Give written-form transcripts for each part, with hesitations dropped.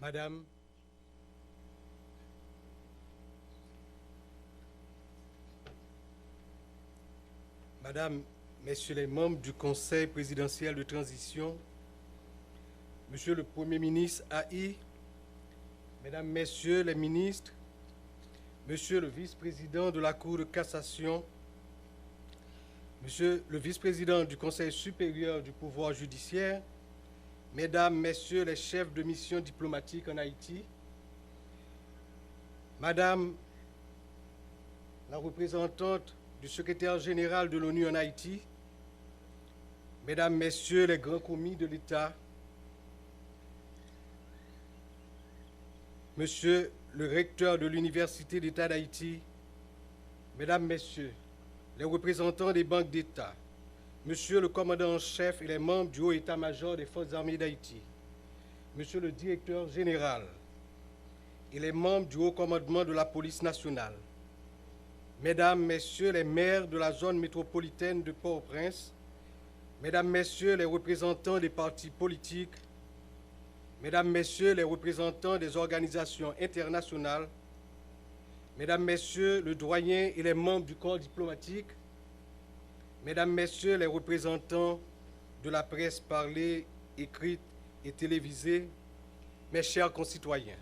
Madame, Messieurs les membres du Conseil présidentiel de transition, Monsieur le Premier ministre AI, Mesdames, Messieurs les ministres, Monsieur le vice-président de la Cour de cassation, Monsieur le vice-président du Conseil supérieur du pouvoir judiciaire, Mesdames, Messieurs les chefs de mission diplomatique en Haïti, Madame la représentante du secrétaire général de l'ONU en Haïti, Mesdames, Messieurs les grands commis de l'État, Monsieur le recteur de l'Université d'État d'Haïti, Mesdames, Messieurs les représentants des banques d'État, Monsieur le commandant en chef et les membres du haut état-major des forces armées d'Haïti, Monsieur le directeur général et les membres du haut commandement de la police nationale, Mesdames, Messieurs les maires de la zone métropolitaine de Port-au-Prince, Mesdames, Messieurs les représentants des partis politiques, Mesdames, Messieurs les représentants des organisations internationales, Mesdames, Messieurs le doyen et les membres du corps diplomatique, Mesdames, Messieurs les représentants de la presse parlée, écrite et télévisée, mes chers concitoyens,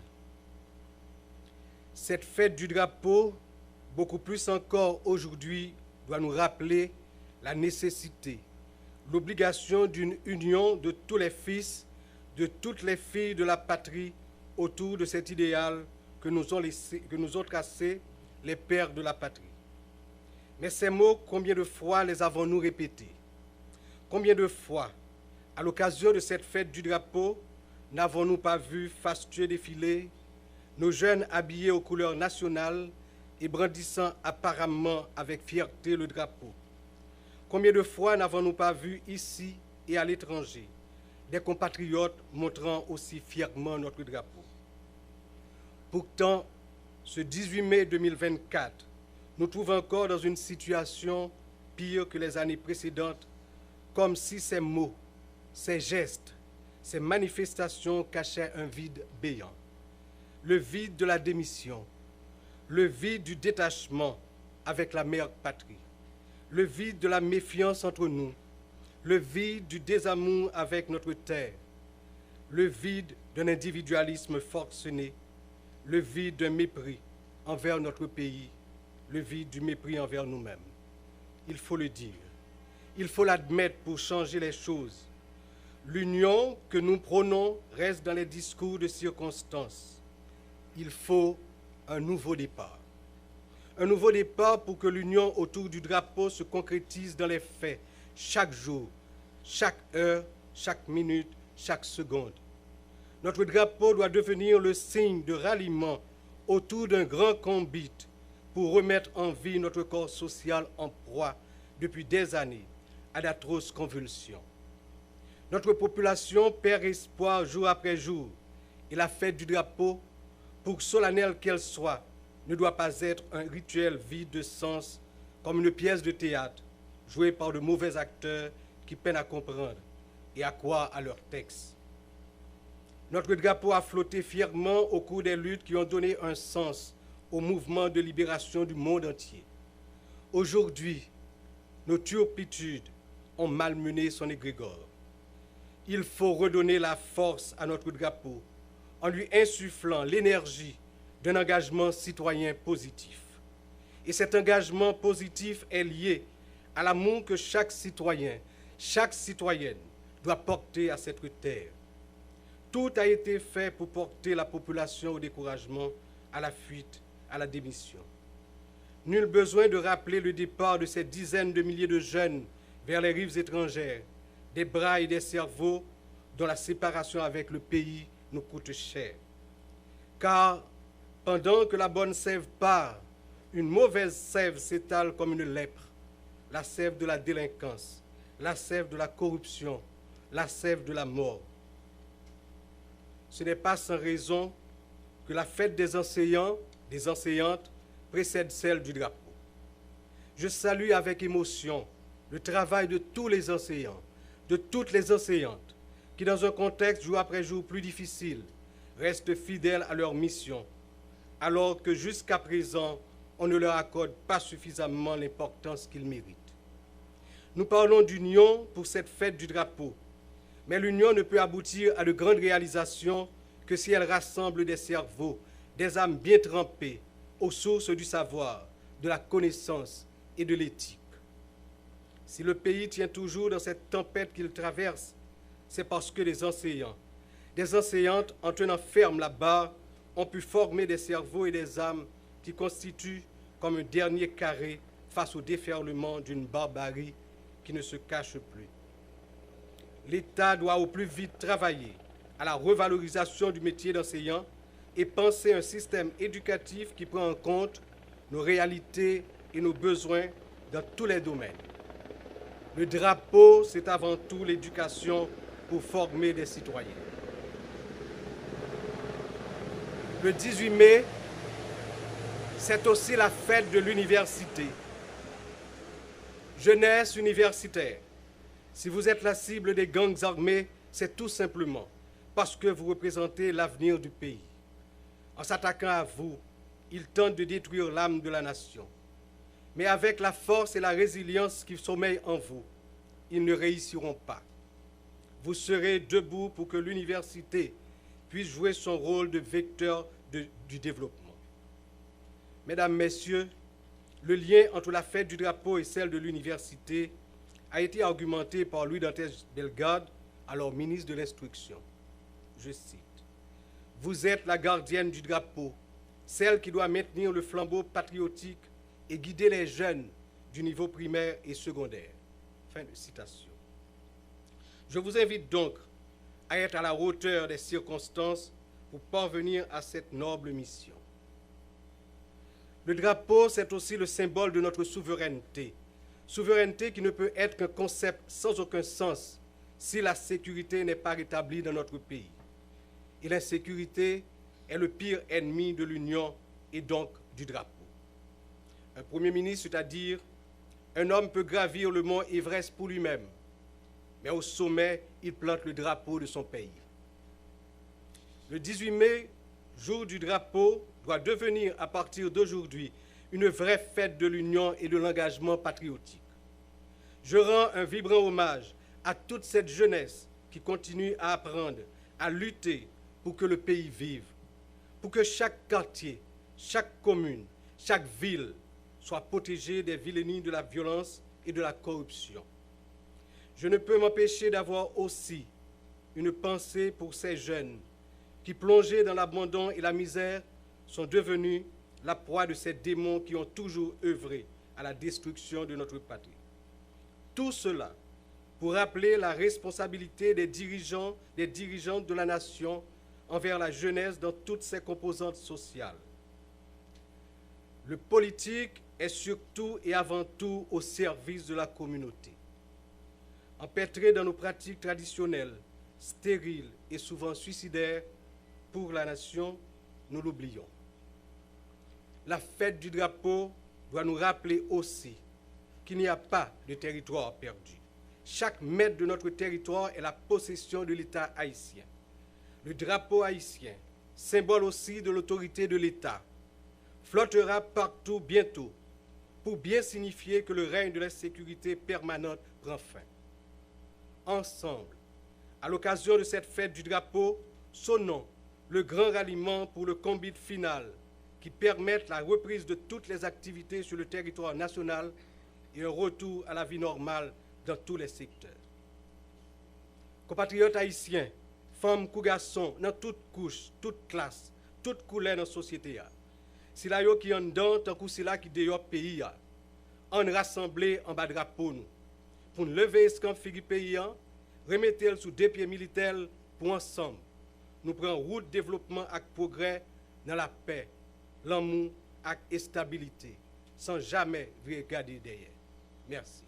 cette fête du drapeau, beaucoup plus encore aujourd'hui, doit nous rappeler la nécessité, l'obligation d'une union de tous les fils, de toutes les filles de la patrie autour de cet idéal que nous ont tracé les pères de la patrie. Mais ces mots, combien de fois les avons-nous répétés? Combien de fois, à l'occasion de cette fête du drapeau, n'avons-nous pas vu fastueux défiler nos jeunes habillés aux couleurs nationales et brandissant apparemment avec fierté le drapeau? Combien de fois n'avons-nous pas vu ici et à l'étranger des compatriotes montrant aussi fièrement notre drapeau? Pourtant, ce 18 mai 2024, nous trouvons encore dans une situation pire que les années précédentes, comme si ces mots, ces gestes, ces manifestations cachaient un vide béant. Le vide de la démission, le vide du détachement avec la mère patrie, le vide de la méfiance entre nous, le vide du désamour avec notre terre, le vide d'un individualisme forcené, le vide d'un mépris envers notre pays, le vide du mépris envers nous-mêmes. Il faut le dire, il faut l'admettre pour changer les choses. L'union que nous prônons reste dans les discours de circonstance. Il faut un nouveau départ. Un nouveau départ pour que l'union autour du drapeau se concrétise dans les faits, chaque jour, chaque heure, chaque minute, chaque seconde. Notre drapeau doit devenir le signe de ralliement autour d'un grand combat pour remettre en vie notre corps social en proie depuis des années à d'atroces convulsions. Notre population perd espoir jour après jour et la fête du drapeau, pour solennelle qu'elle soit, ne doit pas être un rituel vide de sens comme une pièce de théâtre jouée par de mauvais acteurs qui peinent à comprendre et à croire à leur texte. Notre drapeau a flotté fièrement au cours des luttes qui ont donné un sens au mouvement de libération du monde entier. Aujourd'hui, nos turpitudes ont malmené son égrégore. Il faut redonner la force à notre drapeau en lui insufflant l'énergie d'un engagement citoyen positif. Et cet engagement positif est lié à l'amour que chaque citoyen, chaque citoyenne doit porter à cette terre. Tout a été fait pour porter la population au découragement, à la fuite, à la démission. Nul besoin de rappeler le départ de ces dizaines de milliers de jeunes vers les rives étrangères, des bras et des cerveaux dont la séparation avec le pays nous coûte cher. Car pendant que la bonne sève part, une mauvaise sève s'étale comme une lèpre, la sève de la délinquance, la sève de la corruption, la sève de la mort. Ce n'est pas sans raison que la fête des enseignants, des enseignantes, précède celle du drapeau. Je salue avec émotion le travail de tous les enseignants, de toutes les enseignantes, qui dans un contexte jour après jour plus difficile, restent fidèles à leur mission, alors que jusqu'à présent, on ne leur accorde pas suffisamment l'importance qu'ils méritent. Nous parlons d'union pour cette fête du drapeau, mais l'union ne peut aboutir à de grandes réalisations que si elle rassemble des cerveaux, des âmes bien trempées aux sources du savoir, de la connaissance et de l'éthique. Si le pays tient toujours dans cette tempête qu'il traverse, c'est parce que des enseignants, des enseignantes, en tenant ferme la barre, ont pu former des cerveaux et des âmes qui constituent comme un dernier carré face au déferlement d'une barbarie qui ne se cache plus. L'État doit au plus vite travailler à la revalorisation du métier d'enseignant et penser un système éducatif qui prend en compte nos réalités et nos besoins dans tous les domaines. Le drapeau, c'est avant tout l'éducation pour former des citoyens. Le 18 mai, c'est aussi la fête de l'université. Jeunesse universitaire, si vous êtes la cible des gangs armés, c'est tout simplement parce que vous représentez l'avenir du pays. En s'attaquant à vous, ils tentent de détruire l'âme de la nation. Mais avec la force et la résilience qui sommeillent en vous, ils ne réussiront pas. Vous serez debout pour que l'université puisse jouer son rôle de vecteur du développement. Mesdames, Messieurs, le lien entre la fête du drapeau et celle de l'université a été argumenté par Louis Dantes Bellegarde, alors ministre de l'Instruction. Je cite, « Vous êtes la gardienne du drapeau, celle qui doit maintenir le flambeau patriotique et guider les jeunes du niveau primaire et secondaire. » Fin de citation. Je vous invite donc à être à la hauteur des circonstances pour parvenir à cette noble mission. Le drapeau, c'est aussi le symbole de notre souveraineté. Souveraineté qui ne peut être qu'un concept sans aucun sens si la sécurité n'est pas rétablie dans notre pays. Et l'insécurité est le pire ennemi de l'Union et donc du drapeau. Un Premier ministre, c'est-à-dire un homme peut gravir le mont Everest pour lui-même, mais au sommet, il plante le drapeau de son pays. Le 18 mai, jour du drapeau, doit devenir à partir d'aujourd'hui une vraie fête de l'union et de l'engagement patriotique. Je rends un vibrant hommage à toute cette jeunesse qui continue à apprendre, à lutter pour que le pays vive, pour que chaque quartier, chaque commune, chaque ville soit protégée des vilainies de la violence et de la corruption. Je ne peux m'empêcher d'avoir aussi une pensée pour ces jeunes qui, plongés dans l'abandon et la misère, sont devenus la proie de ces démons qui ont toujours œuvré à la destruction de notre patrie. Tout cela pour rappeler la responsabilité des dirigeants, des dirigeantes de la nation envers la jeunesse dans toutes ses composantes sociales. Le politique est surtout et avant tout au service de la communauté. Empêtré dans nos pratiques traditionnelles, stériles et souvent suicidaires pour la nation, nous l'oublions. La fête du drapeau doit nous rappeler aussi qu'il n'y a pas de territoire perdu. Chaque mètre de notre territoire est la possession de l'État haïtien. Le drapeau haïtien, symbole aussi de l'autorité de l'État, flottera partout bientôt pour bien signifier que le règne de l'insécurité permanente prend fin. Ensemble, à l'occasion de cette fête du drapeau, sonnons le grand ralliement pour le combat final qui permette la reprise de toutes les activités sur le territoire national et un retour à la vie normale dans tous les secteurs. Compatriotes haïtiens, femmes ou garçons, dans toutes couches, toutes classes, toutes couleurs dans la société, si la yo qui en dedans, tant que si la qui dehors pays, on rassemblé en bas de drapeau nous, pour nous lever escamp figi pays, remettre sous deux pieds militaires pour ensemble, nous prendre route développement et progrès dans la paix, l'amour et la stabilité, sans jamais regarder derrière. Merci.